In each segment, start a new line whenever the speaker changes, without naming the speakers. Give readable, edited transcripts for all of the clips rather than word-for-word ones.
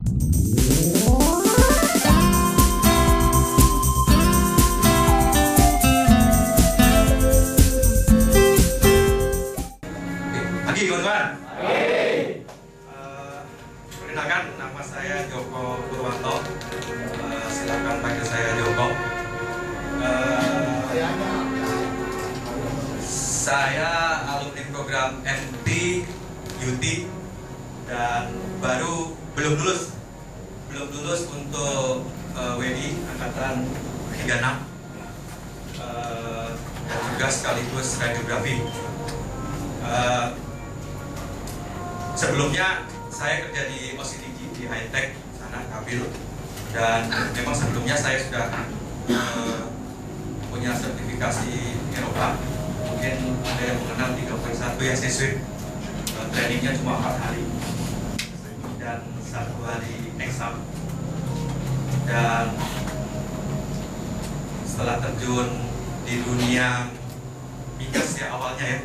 Pagi kawan-kawan. Perkenalkan, nama saya Joko Purwanto. Silakan panggil saya Joko. Saya alumni program MT UT dan belum lulus untuk WI angkatan 36 dan juga sekaligus radiografi. Sebelumnya saya kerja di OCTG di High Tech sana Kabil, dan memang sebelumnya saya sudah punya sertifikasi Eropa. Mungkin ada yang mengenal 3.1 ya siswi. Trainingnya cuma 4 hari dan 1 hari exam. Dan setelah terjun di dunia migas ya awalnya ya,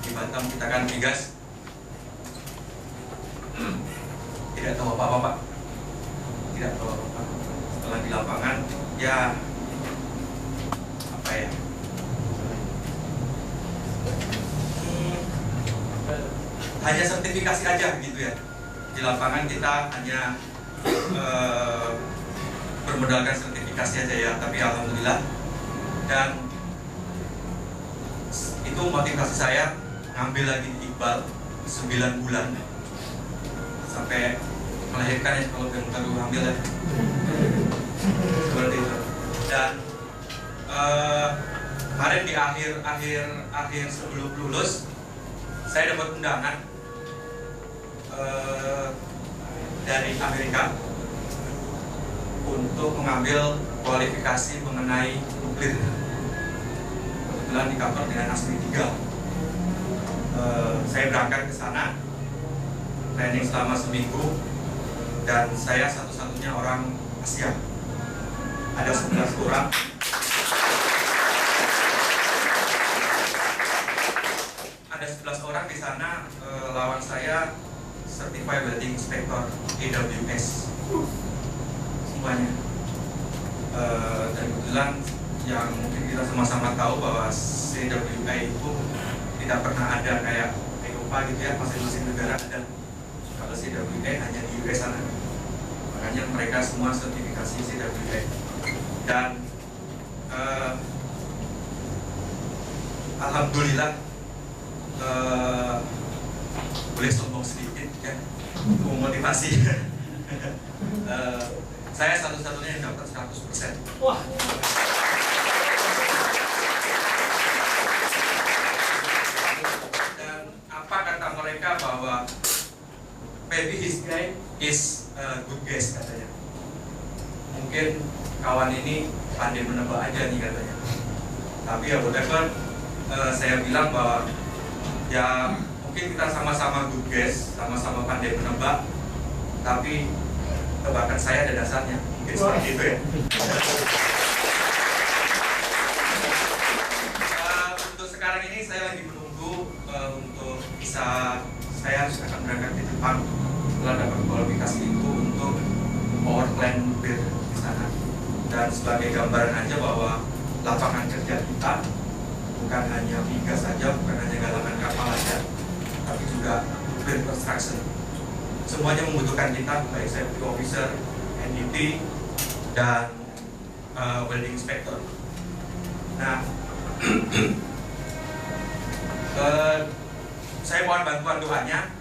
di Batam kita kan migas, tidak tahu apa-apa Pak, tidak tahu apa-apa. Setelah di lapangan ya apa ya, hanya sertifikasi aja gitu ya. Di lapangan kita hanya bermodalkan sertifikasi aja ya, tapi alhamdulillah. Dan itu motivasi saya ngambil lagi di Iqbal 9 bulan sampai melahirkan ya, kalau baru hamil ya seperti itu. Dan kemarin di akhir sebelum lulus saya dapat undangan dari Amerika untuk mengambil kualifikasi mengenai nuklir. Kebetulan di cover dengan ASMI 3. Saya berangkat ke sana, training selama seminggu, dan saya satu-satunya orang Asia. Ada 11 orang. Ada 11 orang di sana. Lawan saya Certified Welding Inspector AWS semuanya. Dan kebetulan yang mungkin kita sama-sama tahu bahwa CWI itu tidak pernah ada kayak Eropa gitu ya, masing-masing negara ada. Kalau CWI hanya di US sana, makanya mereka semua sertifikasi CWI. Dan alhamdulillah, boleh sombong sedikit ya, memotivasi. Saya satu-satunya yang dapat 100%.
Wah.
Dan apa kata mereka bahwa maybe his guy is a good guess katanya. Mungkin kawan ini pandai menebak aja nih katanya. Tapi ya whatever, saya bilang bahwa ya mungkin kita sama-sama good guess, sama-sama pandai menebak, tapi tebakan saya ada dasarnya, mungkin seperti itu ya. Untuk sekarang ini saya lagi menunggu untuk bisa, saya akan berangkat ke Jepang setelah dapat kualifikasi itu untuk power plant nuklir di sana. Dan sebagai gambaran aja bahwa lapangan kerja kita bukan hanya migas saja, bukan hanya galangan kapal aja, tapi juga nuklir construction. Semuanya membutuhkan kita, baik safety officer, NDT, dan welding inspector. Nah, saya mohon bantuan doanya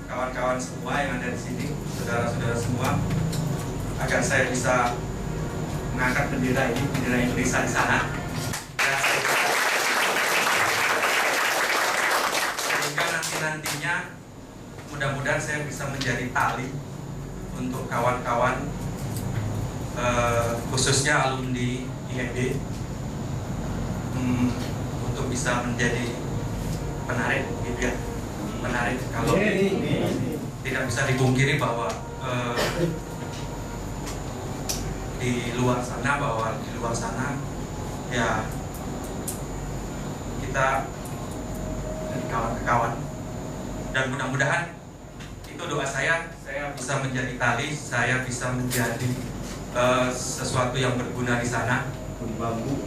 kawan-kawan semua yang ada di sini, saudara-saudara semua, agar saya bisa mengangkat bendera ini, bendera Indonesia di sana. Sehingga nantinya mudah-mudahan saya bisa menjadi tali untuk kawan-kawan, khususnya alumni IEB, untuk bisa menjadi penarik gitu ya, menarik. Kalau tidak bisa dipungkiri bahwa di luar sana ya kita jadi kawan-kawan, dan mudah-mudahan itu doa saya saya bisa menjadi tali, saya bisa menjadi sesuatu yang berguna di sana.
Bambu.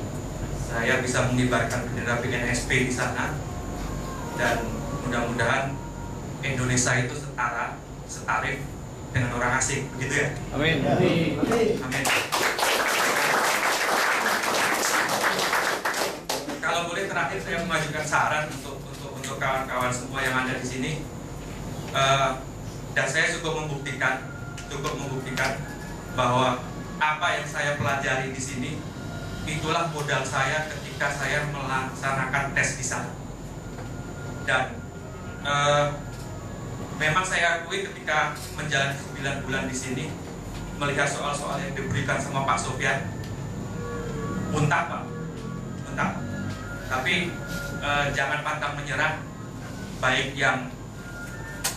Saya bisa mengibarkan bendera BNSP di sana, dan mudah-mudahan Indonesia itu setarif dengan orang asing, begitu ya?
Amin.
Amin. Kalau boleh terakhir saya mengajukan saran untuk kawan-kawan semua yang ada di sini, dan saya cukup membuktikan bahwa apa yang saya pelajari di sini itulah modal saya ketika saya melaksanakan tes di sana. Dan memang saya akui ketika menjalani 9 bulan di sini, melihat soal-soal yang diberikan sama Pak Sofyan, muntah Pak, muntah. Tapi jangan pantang menyerah, baik yang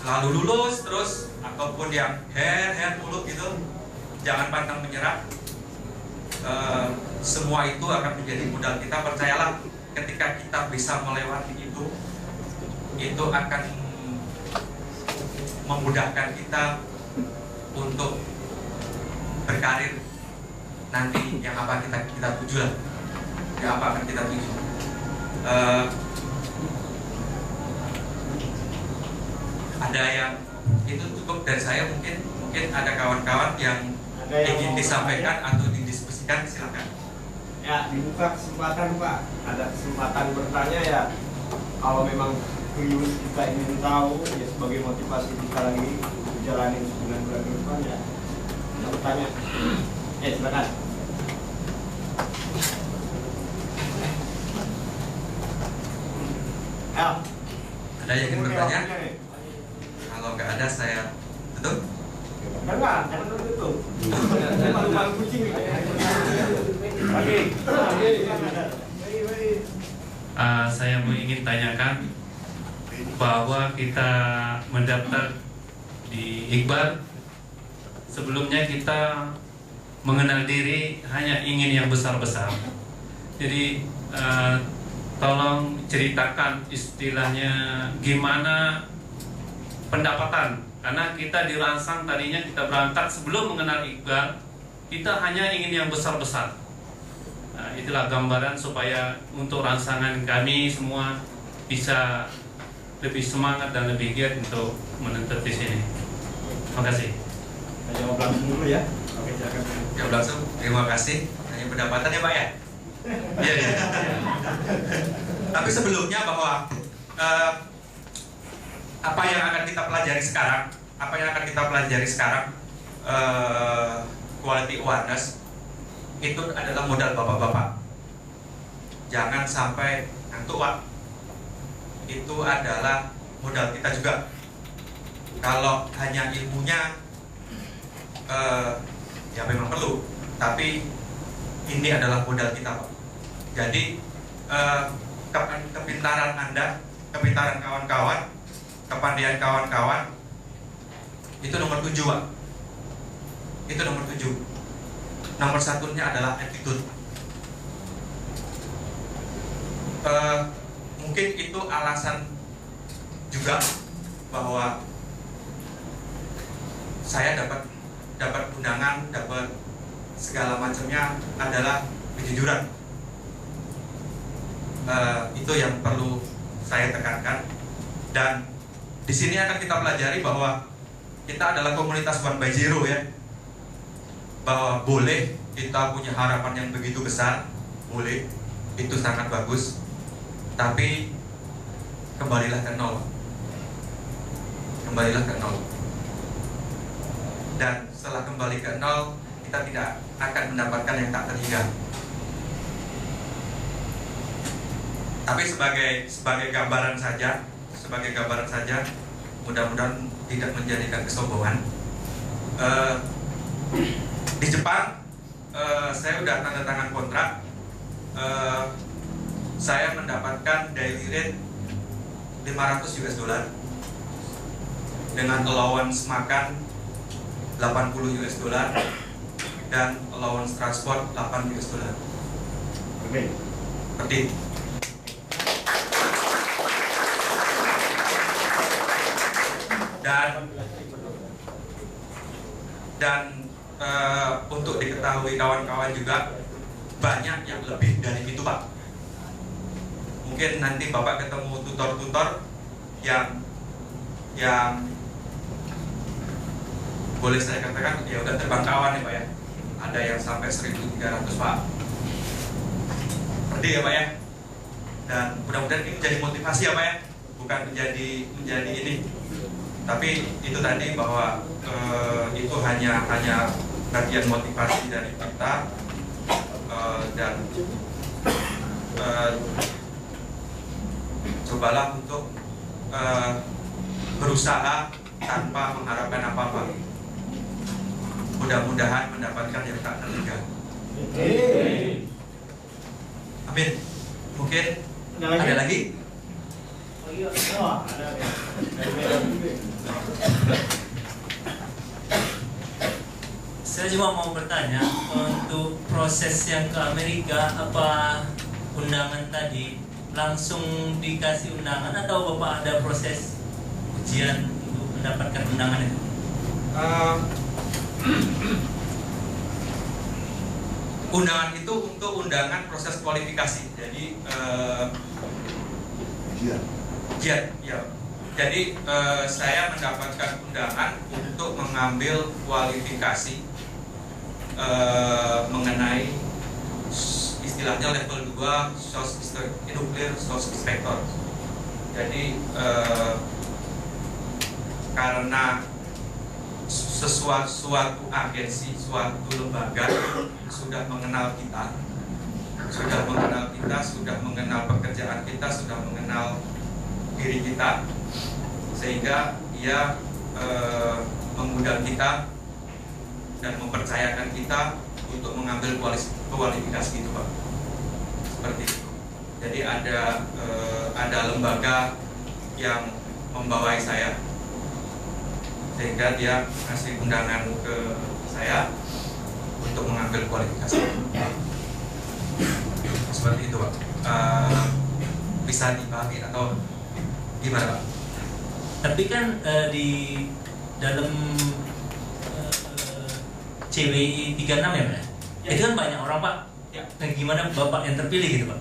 lalu lulus terus ataupun yang her mulu gitu, jangan pantang menyerah. Semua itu akan menjadi modal kita. Percayalah, ketika kita bisa melewati itu akan memudahkan kita untuk berkarir nanti yang apa kita tuju lah, yang apa akan kita tuju. Ada yang itu cukup dari saya, mungkin ada kawan-kawan yang ingin disampaikan atau didiskusikan, silakan.
Ya, dibuka kesempatan Pak, ada kesempatan bertanya ya. Kalau memang serius kita ingin tahu ya, sebagai motivasi kita lagi menjalani 9 bulan ke depan ya, bertanya. Silakan. Ya.
Ada yang ingin bertanya? Kalau nggak ada, saya tutup.
Jangan tutup. Malu-malu kucing. Oke.
Saya ingin tanyakan bahwa kita mendaftar di Iqbal, sebelumnya kita mengenal diri hanya ingin yang besar-besar. Jadi tolong ceritakan istilahnya gimana pendapatan, karena kita dirangsang tadinya kita berangkat sebelum mengenal Iqbal, kita hanya ingin yang besar-besar. Nah, itulah gambaran supaya untuk rangsangan kami semua bisa lebih semangat dan lebih giat untuk menuntut di sini. Terima kasih.
Kita jawab langsung dulu ya. Oke, silakan.
Jawab langsung. Terima kasih. Hanya pendapatan ya Pak ya. Iya. Tapi sebelumnya bahwa apa yang akan kita pelajari sekarang, quality awareness itu adalah modal bapak-bapak. Jangan sampai ngantuk Pak. Itu adalah modal kita juga. Kalau hanya ilmunya ya memang perlu, tapi ini adalah modal kita Pak. Jadi kepintaran Anda, kepintaran kawan-kawan, kepandaian kawan-kawan itu nomor 7 Pak. Itu nomor 7. Nomor satunya adalah attitude. Mungkin itu alasan juga bahwa saya dapat undangan, dapat segala macamnya adalah kejujuran. Itu yang perlu saya tekankan. Dan di sini akan kita pelajari bahwa kita adalah komunitas 1/0 ya. Bahwa boleh kita punya harapan yang begitu besar, boleh, itu sangat bagus. Tapi kembalilah ke nol. Kembalilah ke nol. Dan setelah kembali ke nol, kita tidak akan mendapatkan yang tak terhingga. Tapi sebagai gambaran saja, mudah-mudahan tidak menjadikan kesombongan. Di Jepang, saya udah tanda tangan kontrak. Saya mendapatkan daily rate $500 dengan allowance makan $80 dan allowance transport $8.
Oke.
Seperti dan Dan untuk diketahui kawan-kawan juga, banyak yang lebih dari itu Pak. Mungkin nanti Bapak ketemu tutor-tutor yang boleh saya katakan ya udah terbang kawan ya Pak ya. Ada yang sampai 1.300 Pak per day ya Pak ya. Dan mudah-mudahan ini menjadi motivasi ya Pak ya, bukan menjadi ini. Tapi itu tadi bahwa itu hanya bagian motivasi dari kita, dan cobalah untuk berusaha tanpa mengharapkan apa-apa. Mudah-mudahan mendapatkan yang tak terduga. Amin. Mungkin ada lagi?
Saya cuma mau bertanya, untuk proses yang ke Amerika, apa undangan tadi langsung dikasih undangan atau Bapak ada proses ujian untuk mendapatkan undangan itu?
Undangan itu untuk undangan proses kualifikasi. Jadi ya. Jadi saya mendapatkan undangan untuk mengambil kualifikasi mengenai istilahnya level 2 nuclear source inspector. Jadi karena suatu agensi, suatu lembaga sudah mengenal kita, sudah mengenal pekerjaan kita, sudah mengenal diri kita, sehingga dia mengundang kita dan mempercayakan kita untuk mengambil kualifikasi itu Pak. Seperti itu. Jadi ada lembaga yang membawai saya, sehingga dia kasih undangan ke saya untuk mengambil kualifikasi. Seperti itu Pak. Bisa dipahami atau gimana Pak?
Tapi kan di dalam CWI 36 ya Pak? Ya. Itu kan banyak orang Pak.
Ya.
Nah, gimana Bapak yang terpilih gitu Pak?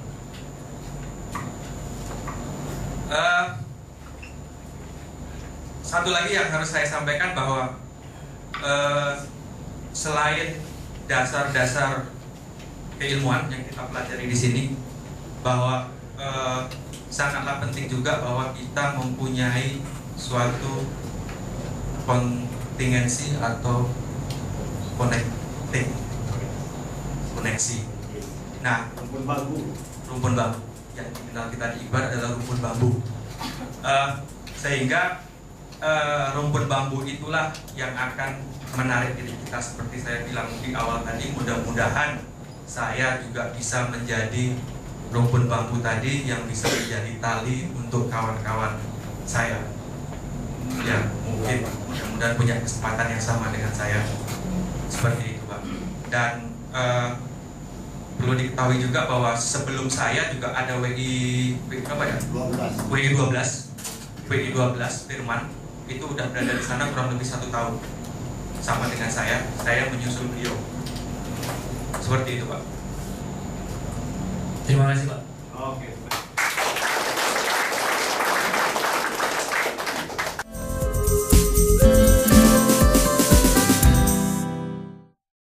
Satu lagi yang harus saya sampaikan bahwa selain dasar-dasar keilmuan yang kita pelajari di sini, bahwa sangatlah penting juga bahwa kita mempunyai suatu kontingensi atau koneksi. Nah, rumpun bambu yang dikenal kita di Iqbar adalah rumpun bambu. Sehingga rumpun bambu itulah yang akan menarik diri kita, seperti saya bilang di awal tadi. Mudah-mudahan saya juga bisa menjadi rumpun bambu tadi yang bisa menjadi tali untuk kawan-kawan saya yang mungkin mudah-mudahan punya kesempatan yang sama dengan saya. Seperti itu Pak. Dan perlu diketahui juga bahwa sebelum saya juga ada WI 12 Firman, itu udah berada di sana kurang lebih 1 tahun sama dengan saya menyusul beliau. Seperti itu Pak.
Terima kasih Pak.
Oke.